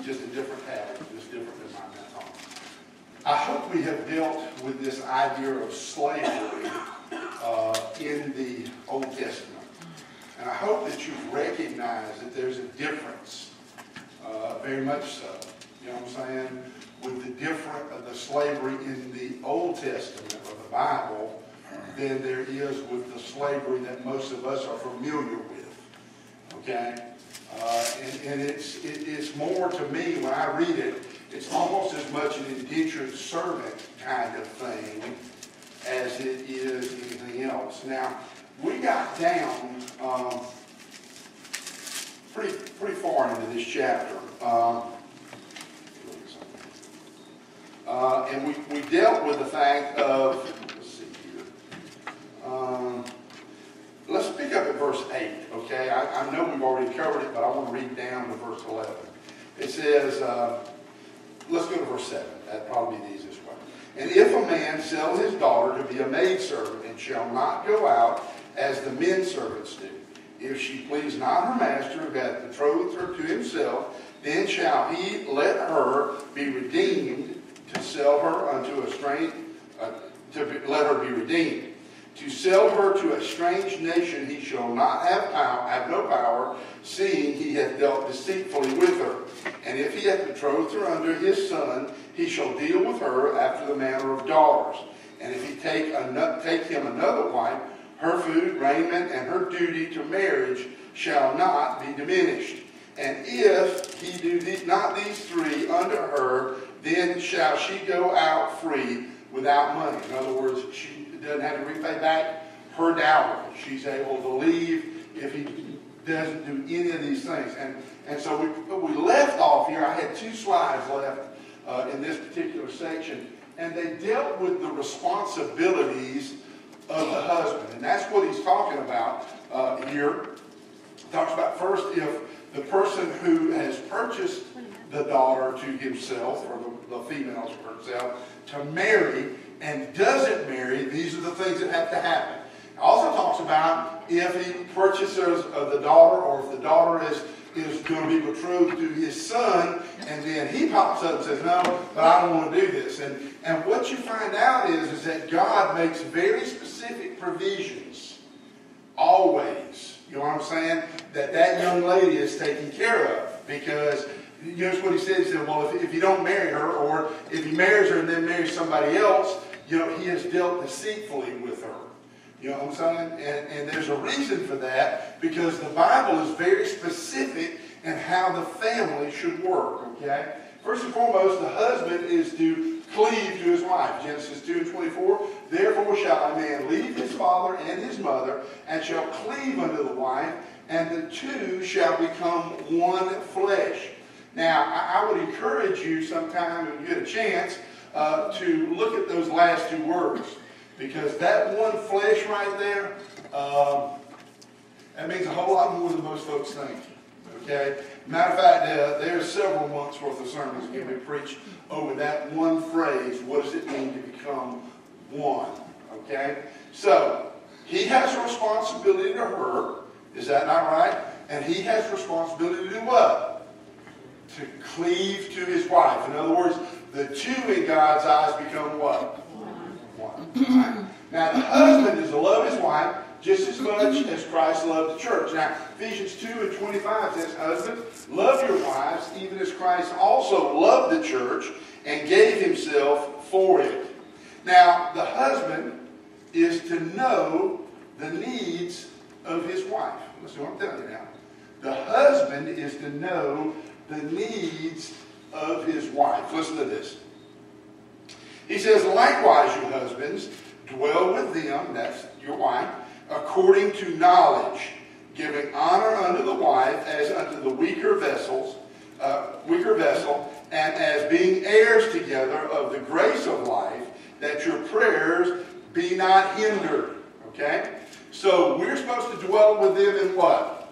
just a different pattern, just different than mine. That's all. I hope we have dealt with this idea of slavery in the Old Testament. And I hope that you've recognized that there's a difference, very much so, you know what I'm saying, with the slavery in the Old Testament of the Bible than there is with the slavery that most of us are familiar with, okay? And it's more, to me, when I read it, it's almost as much an indentured servant kind of thing as it is anything else. Now, we got down pretty far into this chapter. And we dealt with the fact of, let's see here. Let's pick up at verse 8, okay? I know we've already covered it, but I want to read down to verse 11. It says, let's go to verse 7. That'd probably be the easiest way. And if a man sell his daughter to be a maidservant, and shall not go out as the men servants do, if she please not her master, who hath betrothed her to himself, then shall he let her be redeemed, to sell her unto a strange, let her be redeemed. To sell her to a strange nation he shall not have no power, seeing he hath dealt deceitfully with her. And if he hath betrothed her unto his son, he shall deal with her after the manner of daughters. And if he take him another wife, her food, raiment, and her duty to marriage shall not be diminished. And if he do not these three unto her, then shall she go out free without money. In other words, she doesn't have to repay back her dowry. She's able to leave if he doesn't do any of these things. And so we left off here. I had 2 slides left in this particular section. And they dealt with the responsibilities of the husband. And that's what he's talking about here. He talks about first, if the person who has purchased the daughter to himself, or the female for herself, to marry and doesn't marry, these are the things that have to happen. It also talks about if he purchases the daughter, or if the daughter is going to be betrothed to his son, and then he pops up and says, no, but I don't want to do this. And what you find out is that God makes very specific provisions, always, you know what I'm saying, that young lady is taken care of. Because here's what he said. He said, well, if you don't marry her, or if he marries her and then marries somebody else, you know, he has dealt deceitfully with her. You know what I'm saying? And there's a reason for that, because the Bible is very specific in how the family should work, okay? First and foremost, the husband is to cleave to his wife. Genesis 2:24, therefore shall a man leave his father and his mother, and shall cleave unto the wife, and the two shall become one flesh. Now, I would encourage you sometime, when you get a chance, to look at those last 2 words. Because that one flesh right there, that means a whole lot more than most folks think. Okay? Matter of fact, there's several months worth of sermons going to be preached over that one phrase. What does it mean to become one? Okay? So, he has a responsibility to her. Is that not right? And he has a responsibility to do what? To cleave to his wife. In other words, the two in God's eyes become what? One. Right? Now, the husband is to love his wife just as much as Christ loved the church. Now, Ephesians 2:25 says, husbands, love your wives, even as Christ also loved the church and gave himself for it. Now, the husband is to know the needs of his wife. Listen to what I'm telling you now. The husband is to know the needs of his wife. Listen to this. He says, likewise, you husbands, dwell with them, that's your wife, according to knowledge, giving honor unto the wife as unto the weaker vessel, and as being heirs together of the grace of life, that your prayers be not hindered. Okay? So we're supposed to dwell with them in what?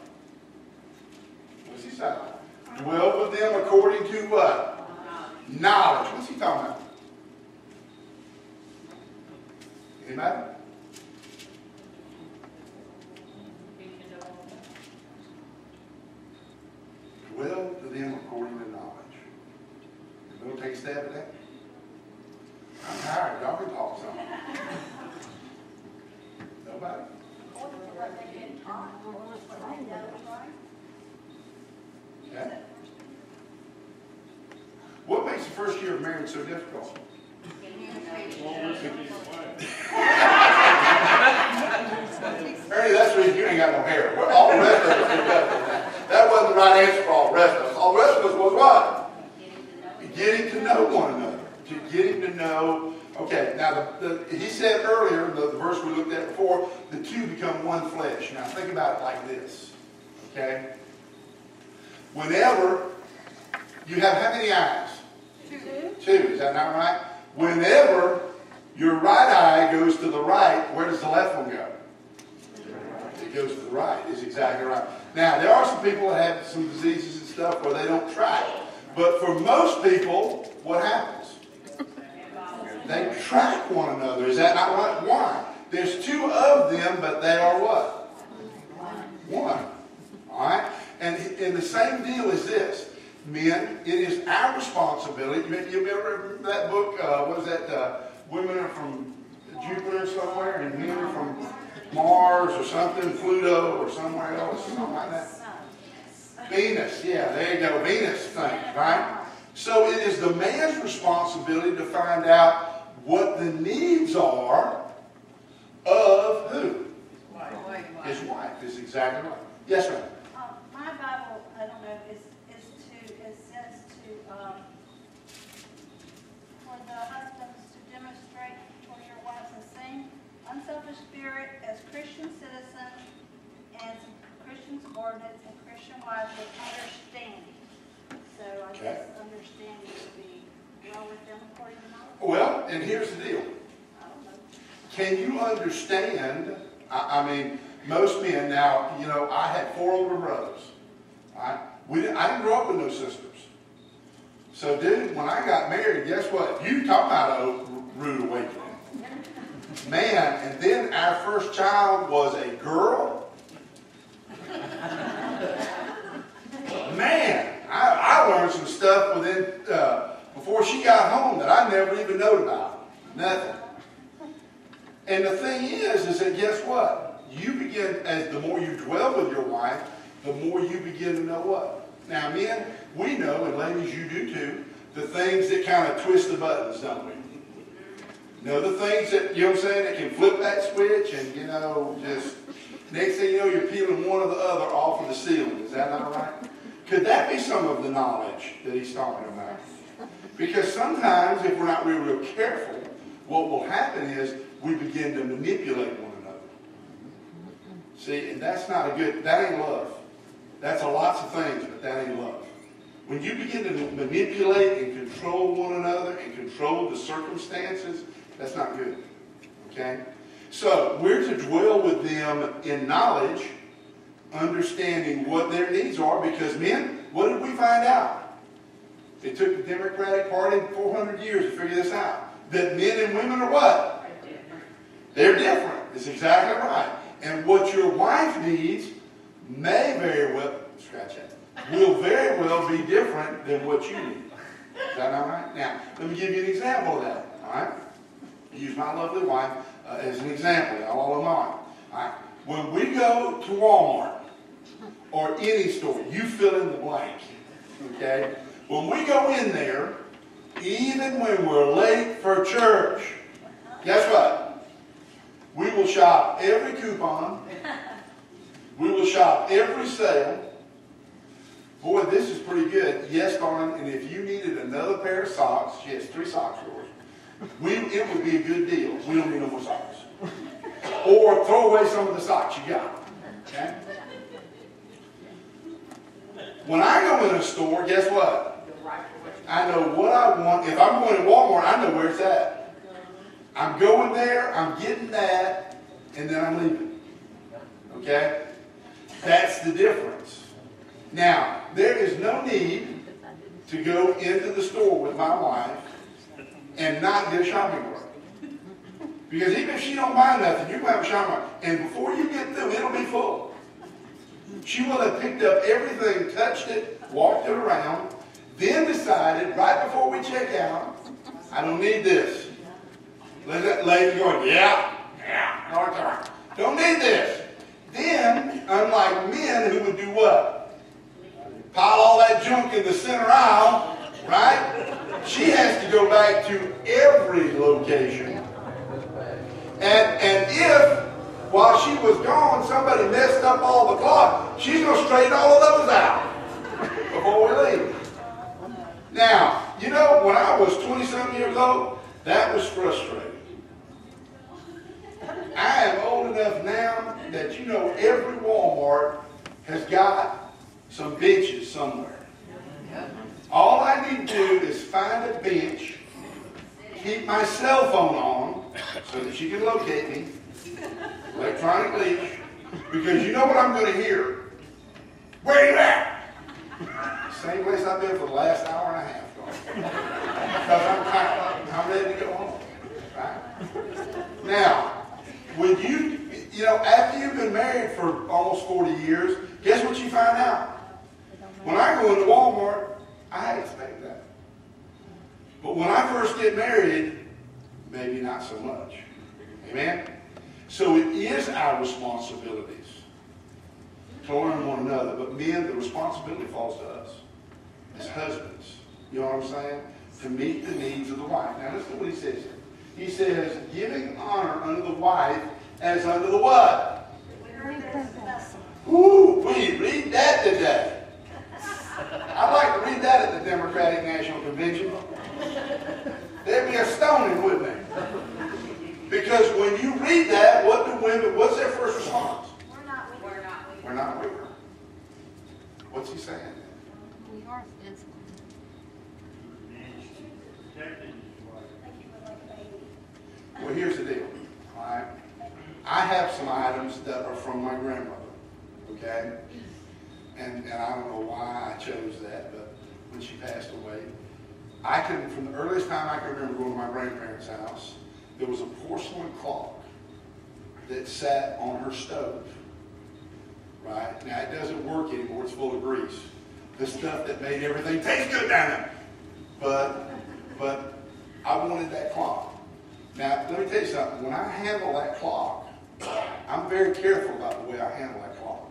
What's he saying? Dwell with them according to what? Knowledge. What's he talking about? Amen? Dwell to them according to knowledge. stab at that? I'm tired. Y'all can talk something. Nobody? Okay. What makes the first year of marriage so difficult? Ernie, that's the reason you ain't got no hair. All the rest of us do better. That wasn't the right answer for all the rest of us. All the rest of us was what? Getting to know one another. Getting to know. Okay, now he said earlier, the verse we looked at before, the two become one flesh. Now think about it like this. Okay? Whenever you have how many eyes? Two. Is that not right? Whenever your right eye goes to the right, where does the left one go? It goes to the right. Is exactly right. Now, there are some people that have some diseases and stuff where they don't track. But for most people, what happens? They track one another. Is that not right? Why? There's two of them, but they are what? One. All right? And the same deal is this. Men, it is our responsibility. You remember that book, what is that? Women are from Jupiter somewhere, and men are from Mars or something, Pluto or somewhere else, something like that. Venus, yeah, there you go, Venus thing, right? So it is the man's responsibility to find out what the needs are of who? His wife is exactly right. Yes, ma'am. My Bible, I don't know, it says for the husbands to demonstrate towards your wives the same unselfish spirit as Christian citizens and Christian subordinates and Christian wives with understanding. So I guess understanding would be well with them according to my. Well, and here's the deal. I don't know. Can you understand? I mean, most men now, you know, I had 4 older brothers. I didn't grow up with no sisters. So, dude, when I got married, guess what? You talk about a rude awakening. Man, and then our first child was a girl. Man, I learned some stuff before she got home that I never even known about. Nothing. And the thing is that guess what? You begin, as the more you dwell with your wife, the more you begin to know what? Now, men, we know, and ladies, you do too, the things that kind of twist the buttons, don't we? You know, the things that, you know what I'm saying, that can flip that switch and, you know, just, next thing you know, you're peeling one or the other off of the ceiling. Is that not right? Could that be some of the knowledge that he's talking about? Because sometimes, if we're not real careful, what will happen is we begin to manipulate one another. See, and that's not a good, that ain't love. That's a lots of things, but that ain't love. When you begin to manipulate and control one another and control the circumstances, that's not good. Okay? So, we're to dwell with them in knowledge, understanding what their needs are, because men, what did we find out? It took the Democratic Party 400 years to figure this out. That men and women are what? They're different. It's exactly right. And what your wife needs may very well, scratch that, will very well be different than what you need. Is that all right? Now, let me give you an example of that. All right? Use my lovely wife as an example. All of mine. All right? When we go to Walmart or any store, you fill in the blank. Okay? When we go in there, even when we're late for church, guess what? We will shop every coupon. We will shop every sale. Boy, this is pretty good. Yes, darling, and if you needed another pair of socks, she has 3 socks for us. It would be a good deal. We don't need no more socks. Or throw away some of the socks you got. Okay? When I go in a store, guess what? I know what I want. If I'm going to Walmart, I know where it's at. I'm going there, I'm getting that, and then I'm leaving. Okay? That's the difference. Now, there is no need to go into the store with my wife and not get shopping cart. Because even if she don't buy nothing, you have a shopping cart. And before you get through, it'll be full. She will have picked up everything, touched it, walked it around. Then decided, right before we check out, I don't need this. Lady going, yeah, all right. Don't need this. Then, unlike men who would do what? Pile all that junk in the center aisle, right? She has to go back to every location. And if, while she was gone, somebody messed up all the clock, she's going to straighten all of those out before we leave. Now, you know, when I was 20-something years old, that was frustrating. I am old enough now that you know every Walmart has got some benches somewhere. All I need to do is find a bench, keep my cell phone on so that she can locate me, electronic leash, because you know what I'm going to hear. Where you at? Same place I've been for the last hour and a half. Because I'm ready to go home. Right? Now, when you know, after you've been married for almost 40 years, guess what you find out? When I go into Walmart, I expect that. But when I first get married, maybe not so much. Amen? So it is our responsibilities to learn one another. But men, the responsibility falls to us as husbands. You know what I'm saying? To meet the needs of the wife. Now listen to what he says here. He says, giving honor unto the wife as unto the what? Ooh, we read that today. I'd like to read that at the Democratic National Convention. There'd be a stoning, wouldn't there? Because when you read that, what do women, what's their first response? We're not with her. We're not with her. What's he saying? We are physical. Well, here's the deal. All right? I have some items that are from my grandmother. Okay? And I don't know why I chose that, but when she passed away, I can, from the earliest time I can remember going to my grandparents' house, there was a porcelain clock that sat on her stove. Right? Now, it doesn't work anymore. It's full of grease. The stuff that made everything taste good down there. But I wanted that clock. Now, let me tell you something. When I handle that clock, I'm very careful about the way I handle that clock.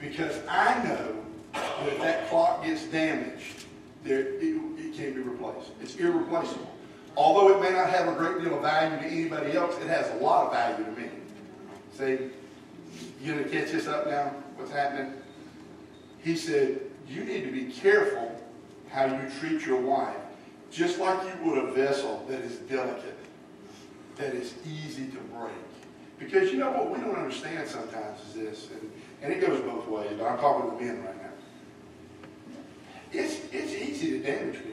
Because I know that if that clock gets damaged, it can't be replaced. It's irreplaceable. Although it may not have a great deal of value to anybody else, it has a lot of value to me. See, you going to catch this up now? What's happening? He said, you need to be careful how you treat your wife, just like you would a vessel that is delicate, that is easy to break. Because you know what we don't understand sometimes is this, and it goes both ways, but I'm talking to the men right now. It's easy to damage people.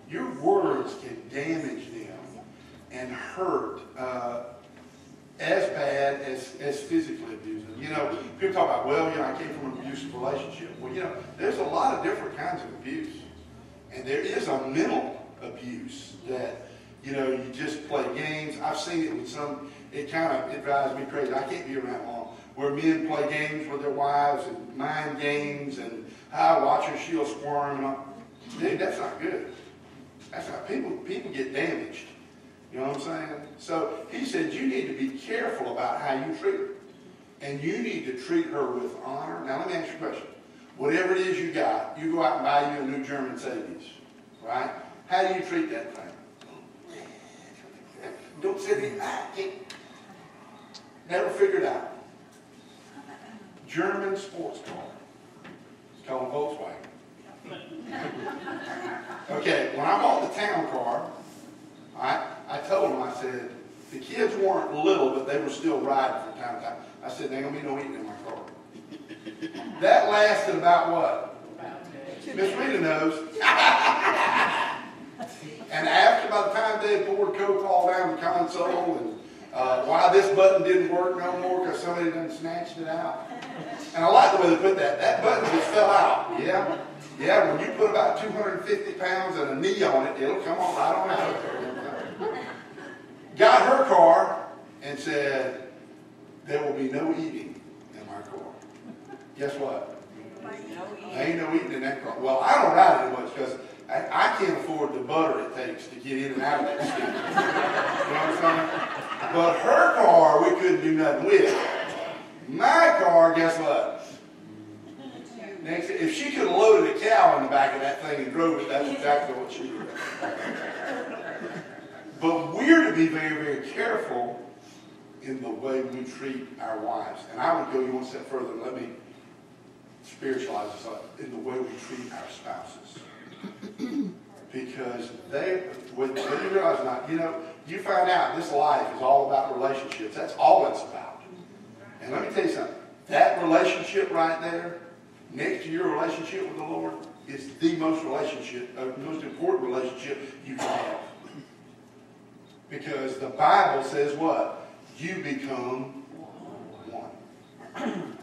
Your words can damage them and hurt as bad as physically abusing. You know, people talk about, well, you know, I came from an abusive relationship. Well, you know, there's a lot of different kinds of abuse. And there is a mental abuse that, you know, you just play games. I've seen it with some, it drives me crazy. I can't be around long. Where men play games with their wives and mind games and watch her, she'll squirm and all. Dude, that's not good. That's not, people get damaged. You know what I'm saying? So he said you need to be careful about how you treat her. And you need to treat her with honor. Now let me ask you a question. Whatever it is you got, you go out and buy you a new German Mercedes, right? How do you treat that thing? Don't sit in that. Never figured out. German sports car. It's called Volkswagen. Okay, when I bought the town car, I told them, I said, the kids weren't little, but they were still riding from time to time. I said, there ain't going to be no eating in my car. That lasted about what? Miss Rita knows. And after, by the time they had poured Coke all down the console and why this button didn't work no more because somebody done snatched it out. And I like the way they put that. That button just fell out. Yeah. Yeah, when you put about 250 pounds and a knee on it, it'll come on right on out of there. Got her car and said, there will be no eating in my car. Guess what? Ain't no eating in that car. Well, I don't ride it much because I can't afford the butter it takes to get in and out of that seat. You know what I'm saying? But her car, we couldn't do nothing with. My car, guess what? Next, if she could have loaded a cow in the back of that thing and drove it, that's exactly what she would have. But we're to be very, very careful in the way we treat our wives. And I would go one step further. Let me spiritualize this up. In the way we treat our spouses. Because when you realize not, you find out this life is all about relationships. That's all it's about. And let me tell you something. That relationship right there, next to your relationship with the Lord, is the most important relationship you can have. Because the Bible says what? You become one.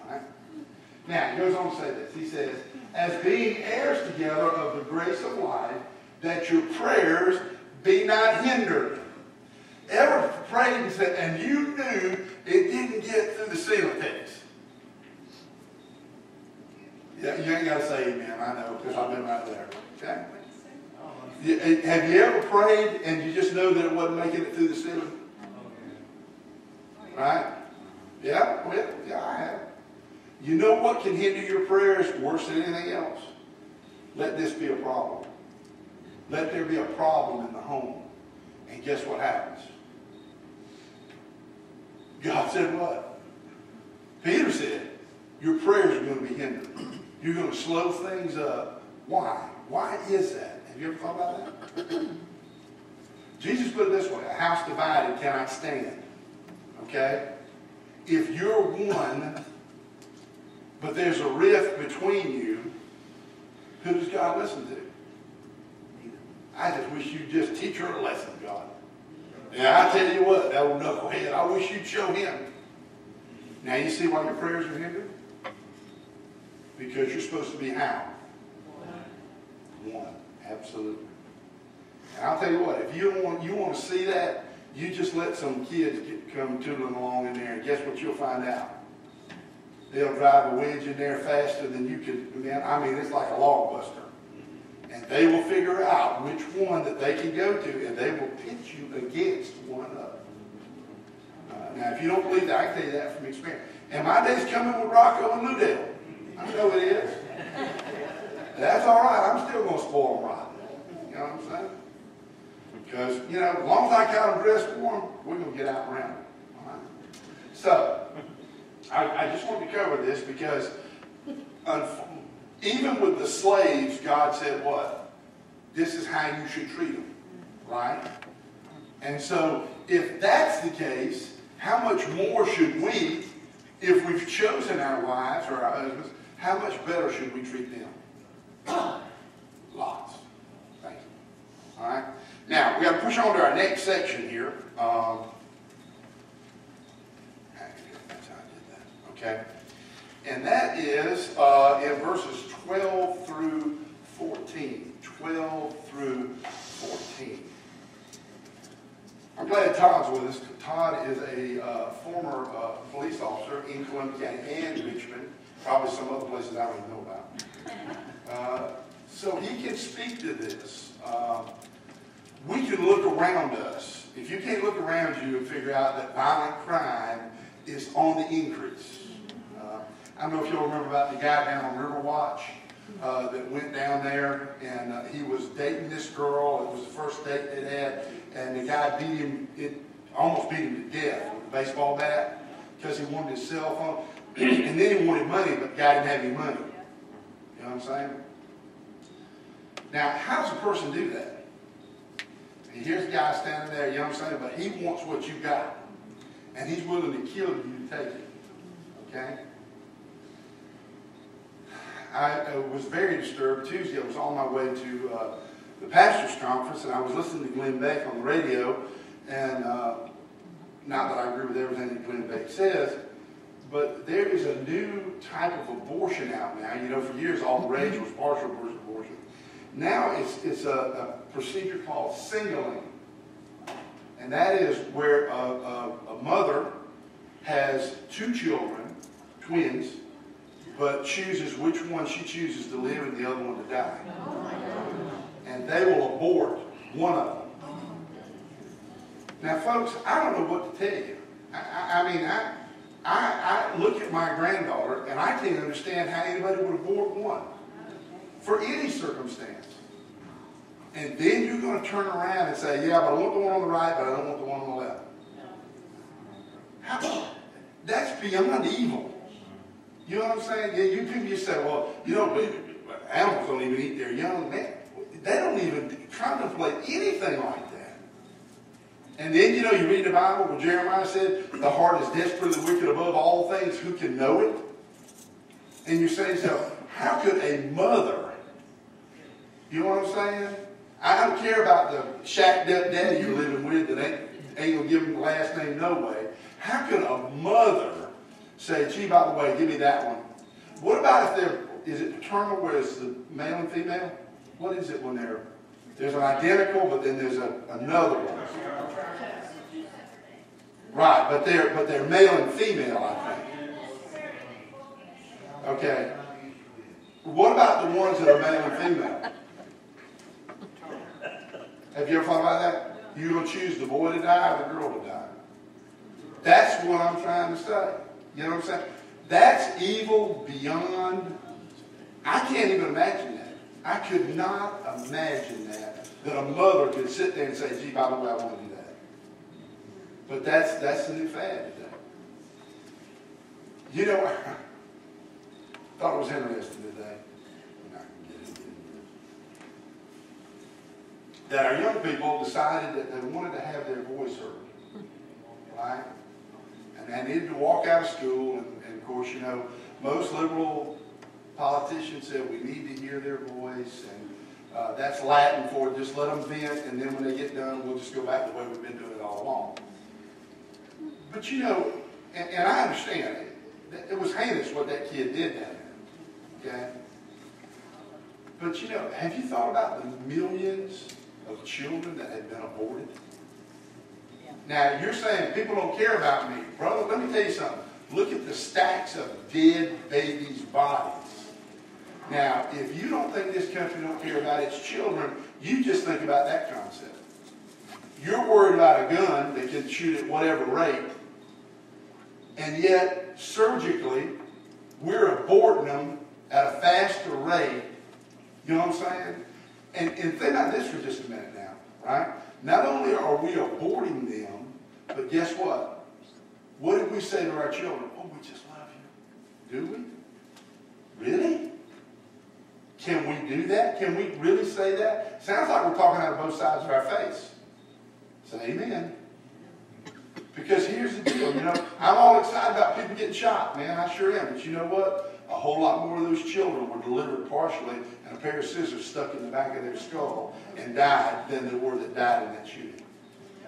Right? Now, he goes on to say this. He says, as being heirs together of the grace of life, that your prayers be not hindered. Ever prayed and said, and you knew it didn't get through the ceiling text? Yeah, you ain't got to say amen, I know, because I've been right there. Okay? Have you ever prayed and you just know that it wasn't making it through the ceiling? Right? Yeah, well, yeah, I have. You know what can hinder your prayers worse than anything else? Let this be a problem. Let there be a problem in the home. And guess what happens? God said what? Peter said, your prayers are going to be hindered. You're going to slow things up. Why? Why is that? Have you ever thought about that? Jesus put it this way, a house divided cannot stand. Okay? If you're one, but there's a rift between you, who does God listen to? I just wish you'd just teach her a lesson, God. And I tell you what, that old knucklehead, I wish you'd show him. Now you see why your prayers are hindered? Because you're supposed to be how? One. Absolutely. And I'll tell you what, if you want to see that, you just let some kids come tootling along in there, and guess what you'll find out? They'll drive a wedge in there faster than you could. I mean, it's like a log buster. And they will figure out which one that they can go to, and they will pit you against one another. Now, if you don't believe that, I can tell you that from experience. And my day's coming with Rocco and Lou Dale. I know it is. That's all right. I'm still going to spoil them right. You know what I'm saying? Because, as long as I got them dressed for them, we're going to get out around them. All right? So, I just want to cover this because even with the slaves, God said what? This is how you should treat them. Right? And so, if that's the case, how much more should we, if we've chosen our wives or our husbands, how much better should we treat them? Lots. Thank you. All right? Now, we got to push on to our next section here. That's how I did that. Okay? And that is in verses 12 through 14. 12 through 14. I'm glad Todd's with us. Todd is a former police officer in Columbia County and Richmond. Probably some other places I don't even know about. So he can speak to this. We can look around us. If you can't look around you and figure out that violent crime is on the increase. I don't know if you'll remember about the guy down on Riverwatch that went down there and he was dating this girl. It was the first date they'd had, and the guy almost beat him to death with a baseball bat because he wanted his cell phone. And then he wanted money, but the guy didn't have any money. You know what I'm saying? Now, how does a person do that? And here's a guy standing there, you know what I'm saying? But he wants what you got. And he's willing to kill you to take it. Okay? I was very disturbed Tuesday. I was on my way to the pastor's conference, and I was listening to Glenn Beck on the radio. And not that I agree with everything that Glenn Beck says, but there is a new type of abortion out now. For years all the rage was partial abortion. Now it's a procedure called singling. And that is where a mother has two children, twins, but chooses which one she chooses to live and the other one to die. And they will abort one of them. Now, folks, I don't know what to tell you. I look at my granddaughter, and I can't understand how anybody would abort one for any circumstance. And then you're going to turn around and say, yeah, but I want the one on the right, but I don't want the one on the left. That's beyond evil. You know what I'm saying? Yeah, you people just say, well, animals don't even eat their young. Man, they don't even contemplate anything like that. And then, you read the Bible where Jeremiah said, the heart is desperately wicked above all things. Who can know it? And you're saying to yourself, how could a mother, you know what I'm saying? I don't care about the shacked up daddy you're living with that ain't going to give him the last name no way. How can a mother say, gee, by the way, give me that one? What about if is it paternal where it's the male and female? What is it when there's an identical, but then there's another one? Right, but they're male and female, I think. Okay. What about the ones that are male and female? Have you ever thought about that? You're going to choose the boy to die or the girl to die? That's what I'm trying to say. You know what I'm saying? That's evil beyond. I can't even imagine that. I could not imagine that a mother could sit there and say, gee, by the way, I want to do that. But that's the new fad today. I thought it was interesting today. That our young people decided that they wanted to have their voice heard. Right? And they needed to walk out of school. And of course, most liberal politicians said we need to hear their voice. And that's Latin for just let them vent. And then when they get done, we'll just go back the way we've been doing it all along. But and I understand it was heinous what that kid did down there. Okay? But have you thought about the millions of children that have been aborted? Yeah. Now, you're saying people don't care about me. Brother, let me tell you something. Look at the stacks of dead babies' bodies. Now, if you don't think this country don't care about its children, you just think about that concept. You're worried about a gun that can shoot at whatever rate, and yet, surgically, we're aborting them at a faster rate. You know what I'm saying? And think about this for just a minute now, right? Not only are we aborting them, but guess what? What did we say to our children? Oh, we just love you. Do we? Really? Can we do that? Can we really say that? Sounds like we're talking out of both sides of our face. Say amen. Because here's the deal, I'm all excited about people getting shot, man. I sure am. But you know what? A whole lot more of those children were delivered partially and a pair of scissors stuck in the back of their skull and died than there were that died in that shooting.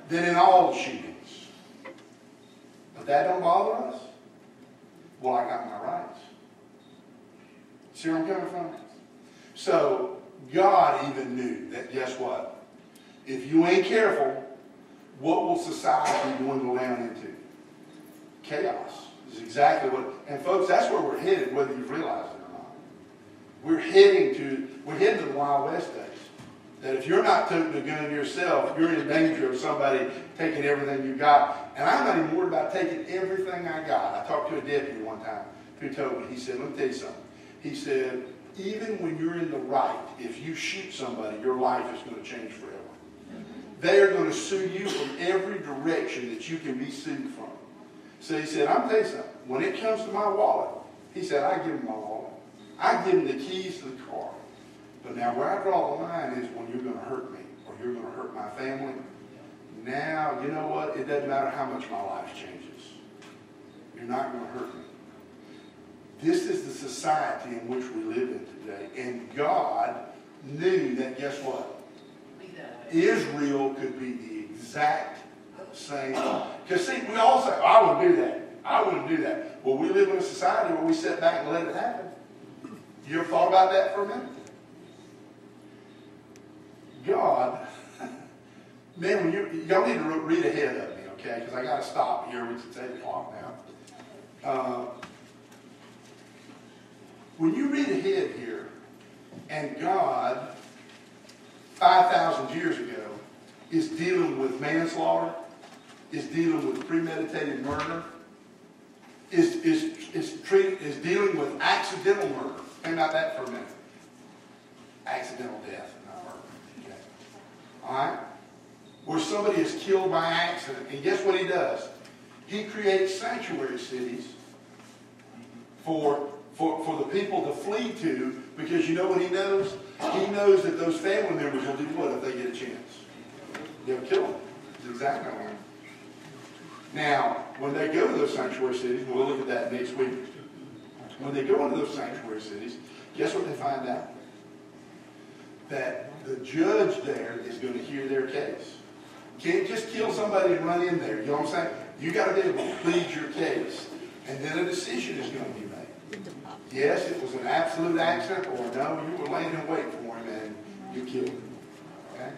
Than in all the shootings. But that don't bother us? Well, I got my rights. See where I'm coming from? So, God even knew that, guess what? If you ain't careful, what will society dwindle down into? Chaos. Is exactly what, and folks, that's where we're headed, whether you've realized it or not. We're heading to the Wild West days. That if you're not toting a gun yourself, you're in danger of somebody taking everything you got. And I'm not even worried about taking everything I got. I talked to a deputy one time who told me, he said, let me tell you something. He said, even when you're in the right, if you shoot somebody, your life is going to change forever. They are going to sue you from every direction that you can be sued from. So he said, I'm telling you something. When it comes to my wallet, he said, I give him my wallet. I give him the keys to the car. But now where I draw the line is when you're going to hurt me or you're going to hurt my family. Now, you know what? It doesn't matter how much my life changes. You're not going to hurt me. This is the society in which we live in today. And God knew that, guess what? Israel could be the exact same. Because see, we all say, oh, I wouldn't do that. I wouldn't do that. Well, we live in a society where we sit back and let it happen. You ever thought about that for a minute? God, man, y'all need to read ahead of me, okay? Because I got to stop here. It's 8 o'clock now. When you read ahead here, and God, 5,000 years ago, is dealing with manslaughter, is dealing with premeditated murder, is dealing with accidental murder. Think about that for a minute. Accidental death, not murder. Okay. All right? Where somebody is killed by accident. And guess what he does? He creates sanctuary cities for the people to flee to, because you know what he knows? He knows that those family members will do what if they get a chance? They'll kill them. That's exactly right. Now, when they go to those sanctuary cities, we'll look at that next week. When they go into those sanctuary cities, guess what they find out? That the judge there is going to hear their case. You can't just kill somebody and run in there. You know what I'm saying? You got to be able to plead your case. And then a decision is going to be made. Yes, it was an absolute accident, or no, you were laying in wait for him and you killed him. Okay?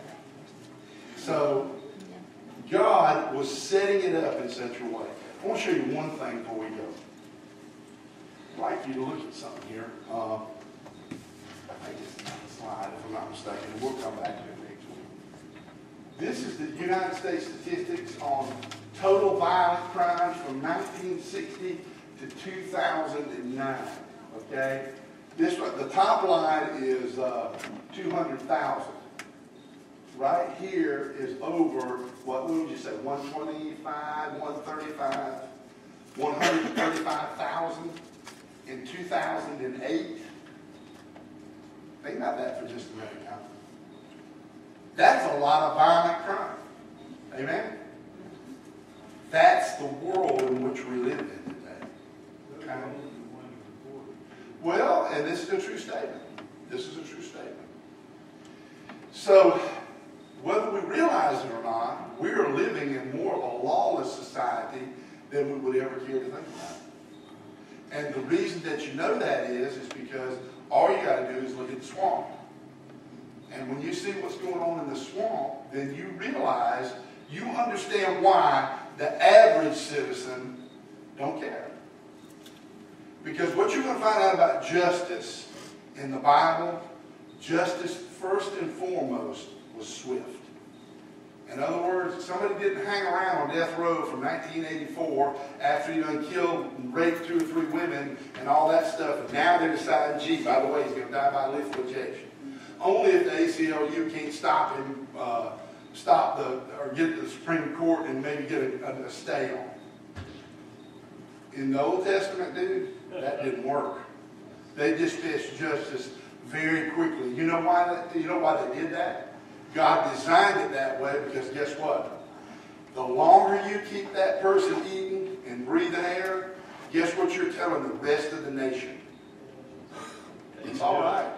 So, God was setting it up in such a way. I want to show you one thing before we go. I'd like you to look at something here. I think it's not a slide, if I'm not mistaken. We'll come back to it next week. This is the United States statistics on total violent crimes from 1960 to 2009. Okay? This one, the top line is 200,000. Right here is over, what would you say, 125, 135, 135,000 in 2008. Think about that for just a minute now. That's a lot of violent crime. Amen? That's the world in which we live in today. Okay? Well, and this is a true statement. This is a true statement. So, whether we realize it or not, we are living in more of a lawless society than we would ever care to think about. And the reason that you know that is because all you got to do is look at the swamp. And when you see what's going on in the swamp, then you realize, you understand why the average citizen don't care. Because what you're going to find out about justice in the Bible, justice first and foremost was swift. In other words, somebody didn't hang around on death row from 1984 after he done killed and raped 2 or 3 women and all that stuff, and now they decide, gee, by the way, he's going to die by lethal injection. Only if the ACLU can't stop him, or get to the Supreme Court and maybe get a stay on him. In the Old Testament, dude, that didn't work. They dispatched justice very quickly. You know why they did that? God designed it that way because guess what? The longer you keep that person eating and breathing air, guess what you're telling the rest of the nation? It's all right.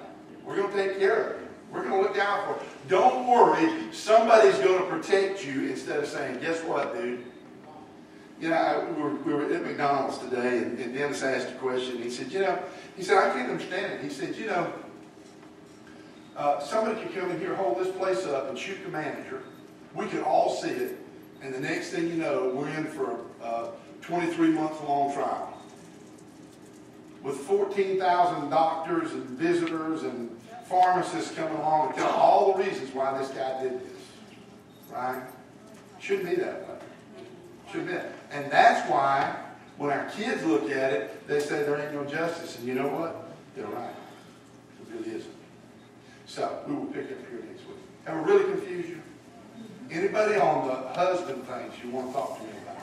We're going to take care of you. We're going to look out for you. Don't worry. Somebody's going to protect you instead of saying, guess what, dude? You know, we were at McDonald's today, and Dennis asked a question. He said, I can't understand it. He said, somebody could come in here, hold this place up, and shoot the manager. We could all see it, and the next thing you know, we're in for a 23-month-long trial with 14,000 doctors and visitors and pharmacists coming along and telling all the reasons why this guy did this. Right? Shouldn't be that way. Shouldn't be that. And that's why when our kids look at it, they say there ain't no justice. And you know what? They're right. It really isn't. So we will pick up here next week. Have I really confused you? Anybody on the husband things you want to talk to me about?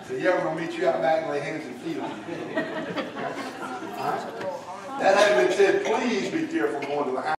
So yeah, we're going to meet you out back and lay hands and feet on you. All right? That having been said, please be careful going to the house.